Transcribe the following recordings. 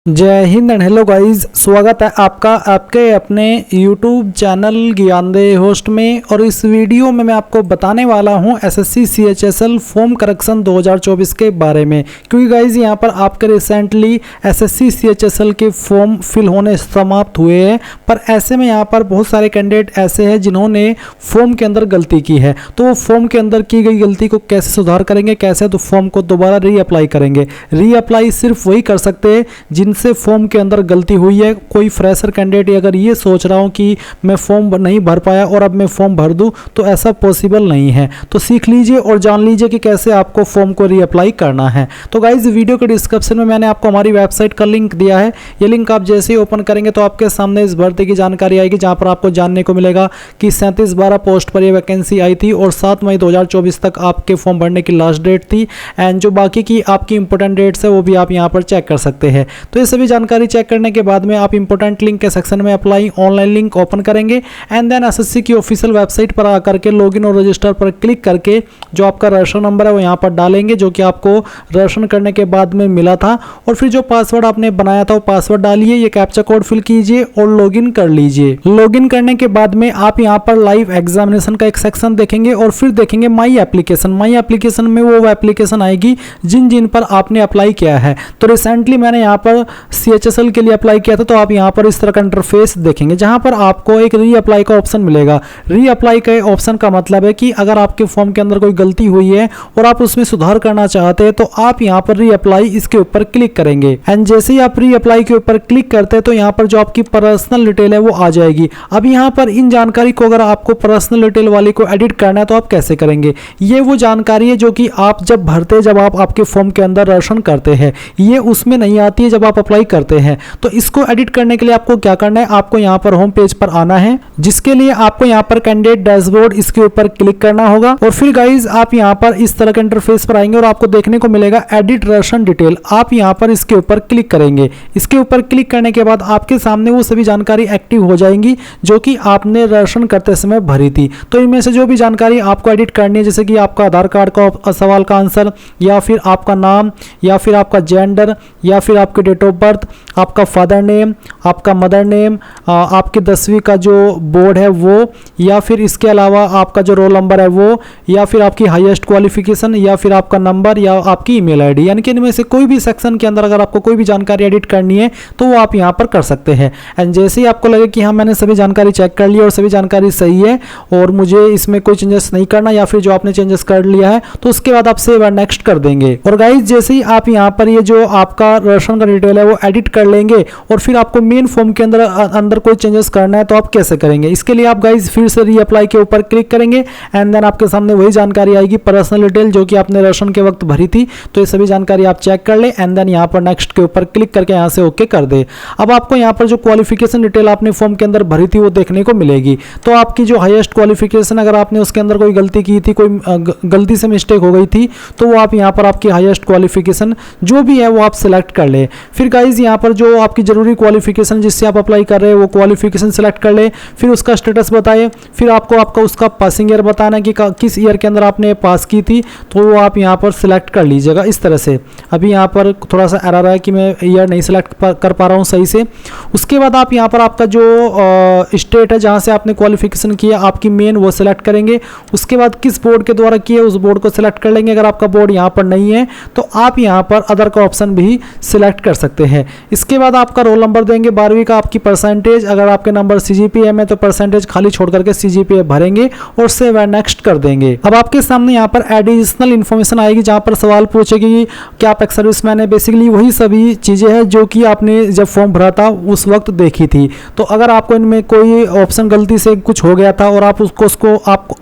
जय Hind and hello guys, स्वागत है आपका आपके अपने YouTube चैनल ज्ञानदेह होस्ट में। और इस वीडियो में मैं आपको बताने वाला हूं एसएससी CHSL फॉर्म करेक्शन 2024 के बारे में। क्योंकि गाइस यहां पर आपके रिसेंटली एसएससी CHSL के फॉर्म फिल होने समाप्त हुए हैं, पर ऐसे में यहां पर बहुत सारे कैंडिडेट ऐसे हैं जिन्होंने फॉर्म के अंदर गलती की है। तो वो फॉर्म के अंदर की गई गलती को कैसे सुधार करेंगे, कैसे तो फॉर्म को दोबारा रीअप्लाई करेंगे। रीअप्लाई सिर्फ वही कर सकते हैं जिनसे फॉर्म के अंदर गलती हुई है। कोई फ्रेशर कैंडिडेट अगर ये सोच रहा हूँ कि मैं फॉर्म नहीं भर पाया और अब मैं फॉर्म भर दूँ, तो ऐसा पॉसिबल नहीं है। तो सीख लीजिए और जान लीजिए कि कैसे आपको फॉर्म को रीअप्लाई करना है। तो गाइज वीडियो के डिस्क्रिप्शन में मैंने आपको हमारी वेबसाइट का लिंक दिया है। ये लिंक आप जैसे ही ओपन करेंगे तो आपके सामने इस भर्ती की जानकारी आएगी, जहाँ पर आपको जानने को मिलेगा कि 37/12 पोस्ट पर यह वैकेंसी आई थी और 7 मई 2024 तक आपके फॉर्म भरने की लास्ट डेट थी। एंड जो बाकी की आपकी इंपॉर्टेंट डेट्स है वो भी आप यहाँ पर चेक कर सकते हैं। तो ये सभी जानकारी चेक करने के बाद में आप इंपॉर्टेंट लिंक के सेक्शन में अप्लाई ऑनलाइन लिंक ओपन करेंगे एंड देन एसएससी की ऑफिशियल वेबसाइट पर आकर के लॉगिन और रजिस्टर पर क्लिक करके जो आपका रजिस्टर नंबर है वो यहाँ पर डालेंगे, जो कि आपको रजिस्ट्रेशन करने के बाद में मिला था। और फिर जो पासवर्ड आपने बनाया था वो पासवर्ड डालिए, ये कैप्चा कोड फिल कीजिए और लॉगिन कर लीजिए। लॉगिन करने के बाद में आप यहाँ पर लाइव एग्जामिनेशन का एक सेक्शन देखेंगे और फिर देखेंगे माई एप्लीकेशन। माई एप्लीकेशन में वो एप्लीकेशन आएगी जिन जिन पर आपने अप्लाई किया है। तो रिसेंटली मैंने यहाँ पर CHSL के लिए अप्लाई किया था, तो आप यहाँ पर इस तरह का इंटरफेस देखेंगे, जहाँ पर आपको एक रीअप्लाई का ऑप्शन मिलेगा। रीअप्लाई के ऑप्शन का मतलब है कि अगर आपके फॉर्म के अंदर कोई गलती हुई है और आप उसमें सुधार करना चाहते हैं तो आप यहाँ पर रीअप्लाई इसके ऊपर क्लिक करेंगे। एंड जैसे ही आप रीअप्लाई के ऊपर क्लिक करते हैं तो यहाँ पर जो आपकी पर्सनल डिटेल है वो आ जाएगी। अब यहाँ पर इन जानकारी को अगर आपको पर्सनल डिटेल वाली को एडिट करना है तो आप कैसे करेंगे। ये वो जानकारी है जो कि आप जब भरते, जब आप आपके फॉर्म के अंदर रजिस्ट्रेशन करते हैं, ये उसमें नहीं आती है जब आप अप्लाई करते हैं। तो इसको एडिट करने के लिए आपको क्या करना है, आपको यहाँ पर होम पेज पर आना है, जिसके लिए आपको यहाँ पर कैंडिडेट डैशबोर्ड इसके ऊपर क्लिक करना होगा। और फिर गाइज आप यहाँ पर इस तरह के इंटरफेस पर आएंगे और आपको देखने को मिलेगा एडिट रजिस्ट्रेशन डिटेल। आप यहाँ पर इसके ऊपर क्लिक करेंगे। इसके ऊपर क्लिक करने के बाद आपके सामने वो सभी जानकारी एक्टिव हो जाएंगी जो कि आपने रजिस्ट्रेशन करते समय भरी थी। तो इनमें से जो भी जानकारी आपको एडिट करनी है, जैसे कि आपका आधार कार्ड का सवाल का आंसर, या फिर आपका नाम, या फिर आपका जेंडर, या फिर आपकी डेट ऑफ बर्थ, आपका फादर नेम, आपका मदर नेम, आपकी 10वीं का जो बोर्ड है वो, या फिर इसके अलावा आपका जो रोल नंबर है वो, या फिर आपकी हाईएस्ट क्वालिफिकेशन, या फिर आपका नंबर, या आपकी ईमेल आईडी। यानी कि इनमें से कोई भी सेक्शन के अंदर अगर आपको कोई भी जानकारी एडिट करनी है तो वो आप यहाँ पर कर सकते हैं। एंड जैसे ही आपको लगे कि हाँ मैंने सभी जानकारी चेक कर ली और सभी जानकारी सही है और मुझे इसमें कोई चेंजेस नहीं करना, या फिर जो आपने चेंजेस कर लिया है, तो उसके बाद आप सेव एंड नेक्स्ट कर देंगे। और गाइज जैसे ही आप यहाँ पर ये जो आपका रजिस्ट्रेशन का डिटेल है वो एडिट कर लेंगे और फिर आपको मेन फॉर्म के अंदर कोई चेंजेस करना है तो आप कैसे करेंगे। इसके लिए आप गाइज फिर से रीअप्लाई के ऊपर क्लिक करेंगे एंड देन आपके सामने वही जानकारी आएगी, पर्सनल डिटेल, जो कि आपने रजिस्ट्रेशन के वक्त भरी थी। तो ये सभी जानकारी आप चेक कर ले एंड देन यहाँ पर नेक्स्ट के ऊपर क्लिक करके यहाँ से ओके कर दे। अब आपको यहाँ पर जो क्वालिफिकेशन डिटेल आपने फॉर्म के अंदर भरी थी वो देखने को मिलेगी। तो आपकी जो हाईएस्ट क्वालिफिकेशन, अगर आपने उसके अंदर कोई गलती की थी, कोई गलती से मिस्टेक हो गई थी, तो वो आप यहाँ पर आपकी हाईएस्ट क्वालिफिकेशन जो भी है वो आप सिलेक्ट कर ले। फिर गाइज यहाँ पर जो आपकी जरूरी क्वालिफिकेशन जिससे आप अप्लाई कर रहे हैं वो क्वालिफिकेशन सिलेक्ट कर ले, फिर उसका स्टेटस बताए, फिर आपको आपका उसका पासिंग ईयर बताना है कि किस ईयर के अंदर आपने पास की थी, तो वो आप यहाँ पर सिलेक्ट कर लीजिएगा इस तरह से। अभी यहाँ पर थोड़ा सा एरर है कि मैं ईयर नहीं सिलेक्ट कर पा रहा हूँ सही से। उसके बाद आप यहाँ पर आपका जो स्टेट है जहाँ से आपने क्वालिफिकेशन किया आपकी मेन, वो सिलेक्ट करेंगे। उसके बाद किस बोर्ड के द्वारा किया उस बोर्ड को सिलेक्ट कर लेंगे। अगर आपका बोर्ड यहाँ पर नहीं है तो आप यहाँ पर अदर का ऑप्शन भी सिलेक्ट कर सकते हैं। इसके बाद आपका रोल नंबर देंगे, 12वीं का आपकी परसेंटेज, अगर आपके नंबर CGPA में तो परसेंटेज खाली छोड़ करके CGPA भरेंगे और सेव एंड नेक्स्ट कर देंगे। अब आपके सामने यहाँ पर एडिशनल इन्फॉर्मेशन आएगी जहाँ पर सवाल पूछेगी कि आप एक सर्विसमैन है। बेसिकली वही सभी चीज़ें हैं जो कि आपने जब फॉर्म भरा था उस वक्त देखी थी। तो अगर आपको इनमें कोई ऑप्शन गलती से कुछ हो गया था और आप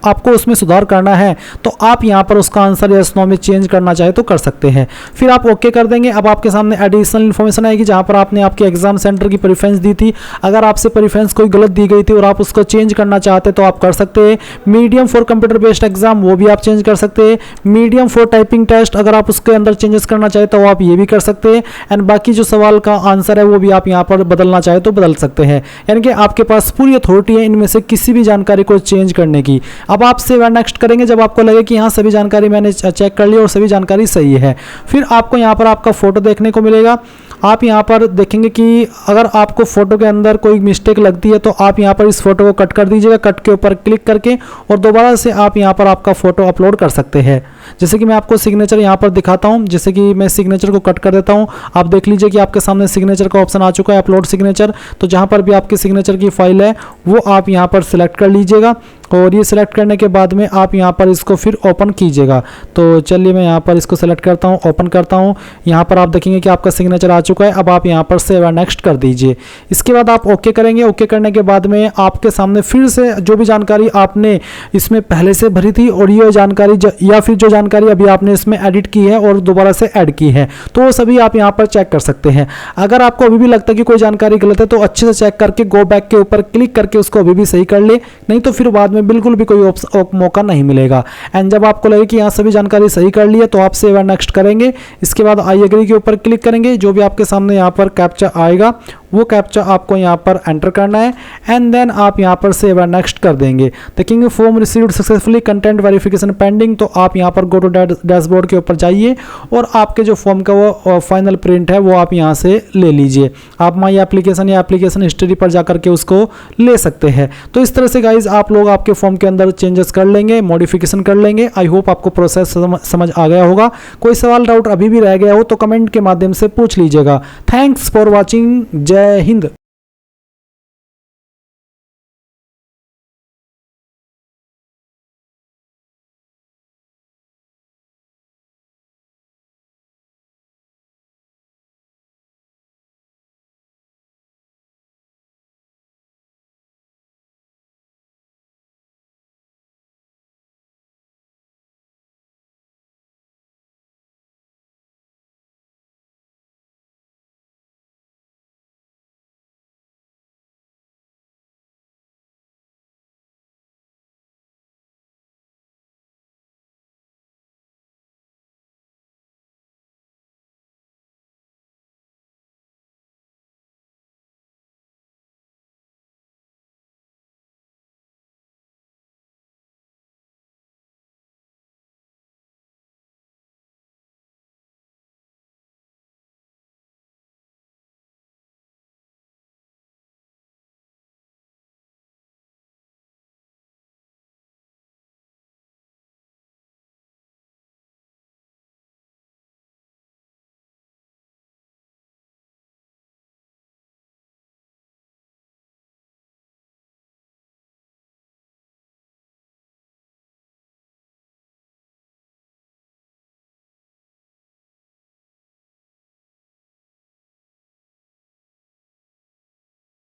आपको उसमें सुधार करना है तो आप यहाँ पर उसका आंसर यस नो में चेंज करना चाहे तो कर सकते हैं। फिर आप ओके कर देंगे। अब आपके सामने एडिशनल इन्फॉर्मेशन आएगी जहाँ पर आपने आपके एग्जाम सेंटर की प्रेफरेंस दी थी। अगर आपसे प्रेफरेंस कोई गलत दी गई थी और आप उसको चेंज करना चाहते तो आप कर सकते हैं। Medium for computer based exam वो भी आप चेंज कर सकते हैं। मीडियम फॉर टाइपिंग टेस्ट अगर आप उसके अंदर चेंजेस करना चाहे तो आप ये भी कर सकते हैं। एंड बाकी जो सवाल का आंसर है वो भी आप यहाँ पर बदलना चाहे तो बदल सकते हैं। यानी कि आपके पास पूरी अथॉरिटी है इनमें से किसी भी जानकारी को चेंज करने की। अब आप सेव एंड नेक्स्ट करेंगे जब आपको लगे कि हाँ सभी जानकारी मैंने चेक कर ली और सभी जानकारी सही है। फिर आपको यहाँ पर आपका फोटो देखने को मिलेगा। आप यहाँ पर पर देखेंगे कि अगर आपको फ़ोटो के अंदर कोई मिस्टेक लगती है तो आप यहाँ पर इस फोटो को कट कर दीजिएगा, कट के ऊपर क्लिक करके, और दोबारा से आप यहाँ पर आपका फ़ोटो अपलोड कर सकते हैं। जैसे कि मैं आपको सिग्नेचर यहाँ पर दिखाता हूँ, जैसे कि मैं सिग्नेचर को कट कर देता हूँ। आप देख लीजिए कि आपके सामने सिग्नेचर का ऑप्शन आ चुका है, अपलोड सिग्नेचर। तो जहाँ पर भी आपकी सिग्नेचर की फाइल है वो आप यहाँ पर सिलेक्ट कर लीजिएगा, और ये सिलेक्ट करने के बाद में आप यहाँ पर इसको फिर ओपन कीजिएगा। तो चलिए मैं यहाँ पर इसको सेलेक्ट करता हूँ, ओपन करता हूँ। यहाँ पर आप देखेंगे कि आपका सिग्नेचर आ चुका है। अब आप यहाँ पर सेव एंड नेक्स्ट कर दीजिए। इसके बाद आप ओके करेंगे। ओके करने के बाद में आपके सामने फिर से जो भी जानकारी आपने इसमें पहले से भरी थी और ये जानकारी या फिर जो जानकारी अभी आपने इसमें एडिट की है और दोबारा से ऐड की है, तो वो सभी आप यहाँ पर चेक कर सकते हैं। अगर आपको अभी भी लगता है कि कोई जानकारी गलत है तो अच्छे से चेक करके गो बैक के ऊपर क्लिक करके उसको अभी भी सही कर ले, नहीं तो फिर बाद में बिल्कुल भी कोई मौका नहीं मिलेगा। एंड जब आपको लगे कि यहाँ सभी जानकारी सही कर ली है तो आप सेव एंड नेक्स्ट करेंगे। इसके बाद आई एग्री के ऊपर क्लिक करेंगे। जो भी आपके सामने यहाँ पर कैप्चा आएगा वो कैप्चा आपको यहाँ पर एंटर करना है, एंड देन आप यहाँ पर सेव एंड नेक्स्ट कर देंगे। देखेंगे form received successfully, content verification pending. तो आप यहाँ पर गो टू डैशबोर्ड के ऊपर जाइए और आपके जो फॉर्म का वो फाइनल प्रिंट है वो आप यहाँ से ले लीजिए। आप माई एप्लीकेशन या एप्लीकेशन हिस्ट्री पर जाकर के उसको ले सकते हैं। तो इस तरह से गाइज आप लोग आपके फॉर्म के अंदर चेंजेस कर लेंगे, मॉडिफिकेशन कर लेंगे। आई होप आपको प्रोसेस समझ आ गया होगा। कोई सवाल डाउट अभी भी रह गया हो तो कमेंट के माध्यम से पूछ लीजिएगा। Thanks for watching. जय हिंद।